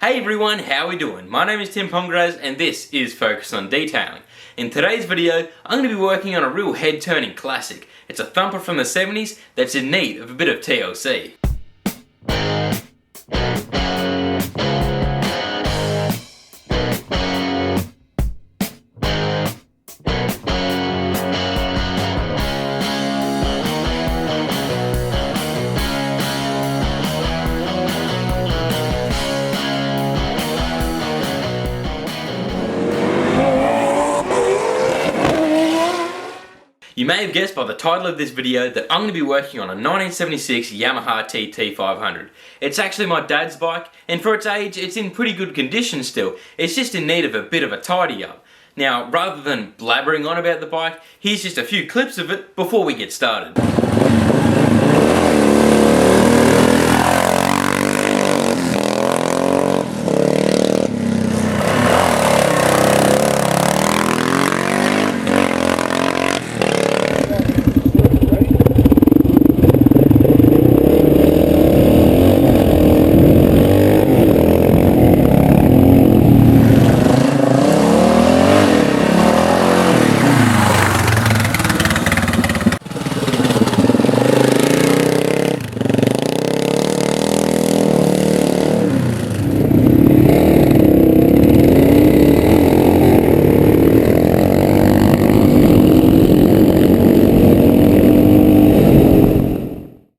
Hey everyone, how are we doing? My name is Tim Pongraz and this is Focus on Detailing. In today's video, I'm going to be working on a real head-turning classic. It's a thumper from the 70s that's in need of a bit of TLC. You may have guessed by the title of this video that I'm going to be working on a 1976 Yamaha TT500. It's actually my dad's bike, and for its age, it's in pretty good condition still. It's just in need of a bit of a tidy up. Now, rather than blabbering on about the bike, here's just a few clips of it before we get started.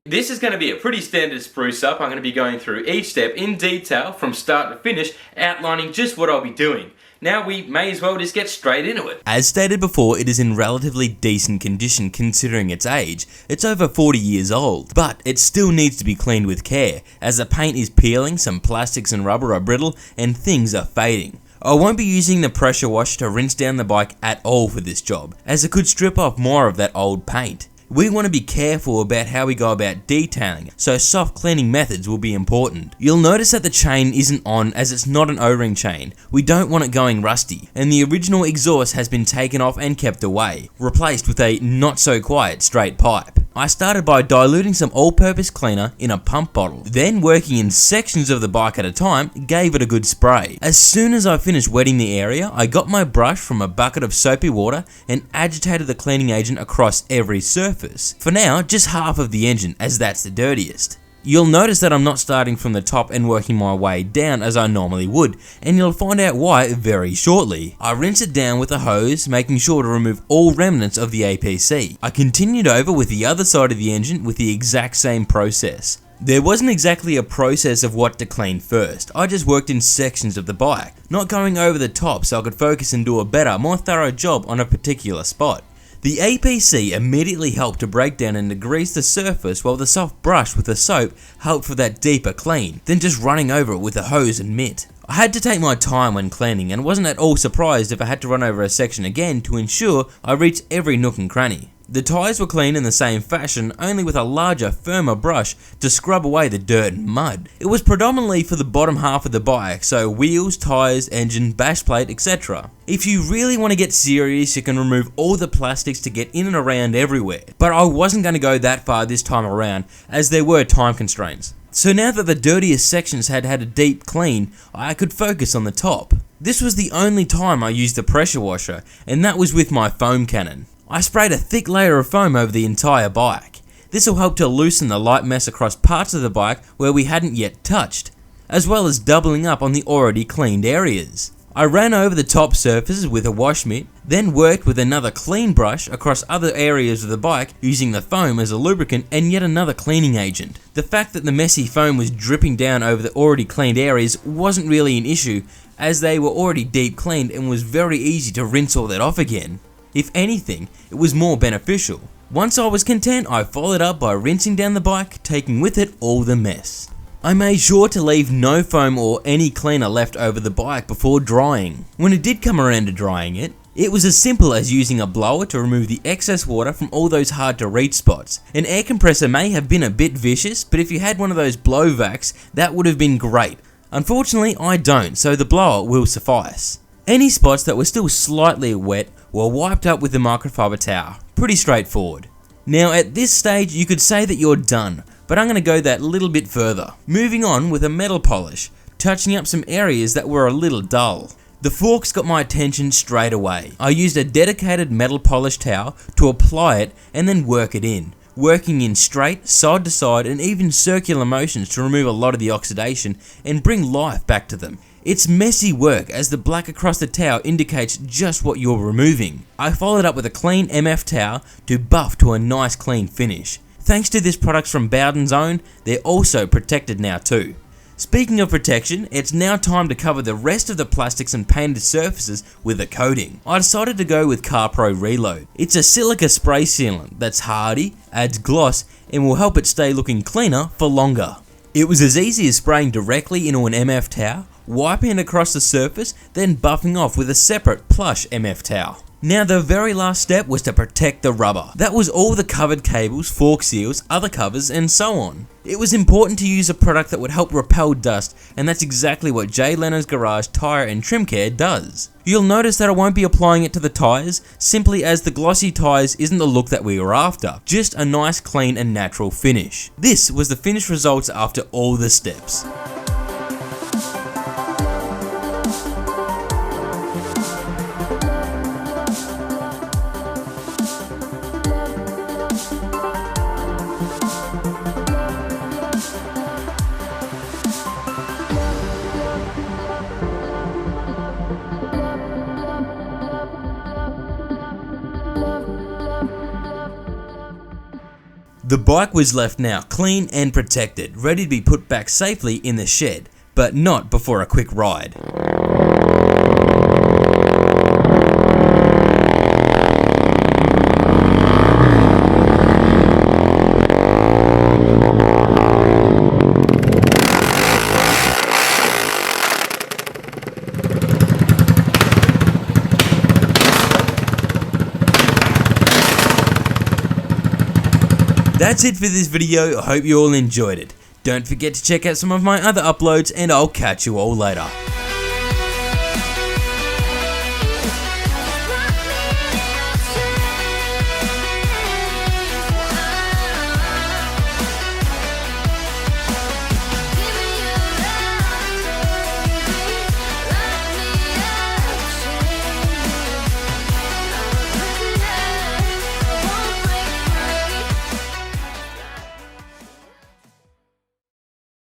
This is going to be a pretty standard spruce up. I'm going to be going through each step in detail from start to finish, outlining just what I'll be doing. Now we may as well just get straight into it. As stated before, it is in relatively decent condition considering its age. It's over 40 years old, but it still needs to be cleaned with care, as the paint is peeling, some plastics and rubber are brittle, and things are fading. I won't be using the pressure wash to rinse down the bike at all for this job, as it could strip off more of that old paint. We want to be careful about how we go about detailing, so soft cleaning methods will be important. You'll notice that the chain isn't on as it's not an O-ring chain. We don't want it going rusty, and the original exhaust has been taken off and kept away, replaced with a not so quiet straight pipe. I started by diluting some all-purpose cleaner in a pump bottle, then working in sections of the bike at a time, gave it a good spray. As soon as I finished wetting the area, I got my brush from a bucket of soapy water and agitated the cleaning agent across every surface. For now, just half of the engine, as that's the dirtiest. You'll notice that I'm not starting from the top and working my way down as I normally would, and you'll find out why very shortly. I rinse it down with a hose, making sure to remove all remnants of the APC. I continued over with the other side of the engine with the exact same process. There wasn't exactly a process of what to clean first. I just worked in sections of the bike, not going over the top so I could focus and do a better, more thorough job on a particular spot. The APC immediately helped to break down and degrease the surface, while the soft brush with the soap helped for that deeper clean, than just running over it with a hose and mitt. I had to take my time when cleaning and wasn't at all surprised if I had to run over a section again to ensure I reached every nook and cranny. The tyres were cleaned in the same fashion, only with a larger, firmer brush to scrub away the dirt and mud. It was predominantly for the bottom half of the bike, so wheels, tyres, engine, bash plate, etc. If you really want to get serious, you can remove all the plastics to get in and around everywhere, but I wasn't going to go that far this time around, as there were time constraints. So now that the dirtiest sections had had a deep clean, I could focus on the top. This was the only time I used the pressure washer, and that was with my foam cannon. I sprayed a thick layer of foam over the entire bike. This will help to loosen the light mess across parts of the bike where we hadn't yet touched, as well as doubling up on the already cleaned areas. I ran over the top surfaces with a wash mitt, then worked with another clean brush across other areas of the bike using the foam as a lubricant and yet another cleaning agent. The fact that the messy foam was dripping down over the already cleaned areas wasn't really an issue, as they were already deep cleaned and was very easy to rinse all that off again. If anything, it was more beneficial. Once I was content, I followed up by rinsing down the bike, taking with it all the mess. I made sure to leave no foam or any cleaner left over the bike before drying. When it did come around to drying it, it was as simple as using a blower to remove the excess water from all those hard to reach spots. An air compressor may have been a bit vicious, but if you had one of those blow vacs, that would have been great. Unfortunately, I don't, so the blower will suffice. Any spots that were still slightly wet were wiped up with the microfiber towel. Pretty straightforward. Now at this stage you could say that you're done, but I'm going to go that little bit further. Moving on with a metal polish. touching up some areas that were a little dull. The forks got my attention straight away. I used a dedicated metal polish towel to apply it and then work it in, working in straight, side to side and even circular motions to remove a lot of the oxidation and bring life back to them. It's messy work as the black across the towel indicates just what you're removing. I followed up with a clean MF towel to buff to a nice clean finish. Thanks to this product from Bowden's Own, they're also protected now too. Speaking of protection, it's now time to cover the rest of the plastics and painted surfaces with a coating. I decided to go with CarPro Reload. It's a silica spray sealant that's hardy, adds gloss, and will help it stay looking cleaner for longer. It was as easy as spraying directly into an MF towel, wiping it across the surface, then buffing off with a separate plush MF towel. Now the very last step was to protect the rubber. That was all the covered cables, fork seals, other covers and so on. It was important to use a product that would help repel dust, and that's exactly what Jay Leno's Garage Tyre and Trim Care does. You'll notice that I won't be applying it to the tyres, simply as the glossy tyres isn't the look that we were after, just a nice clean and natural finish. This was the finished results after all the steps. The bike was left now clean and protected, ready to be put back safely in the shed, but not before a quick ride. That's it for this video. I hope you all enjoyed it. Don't forget to check out some of my other uploads and I'll catch you all later.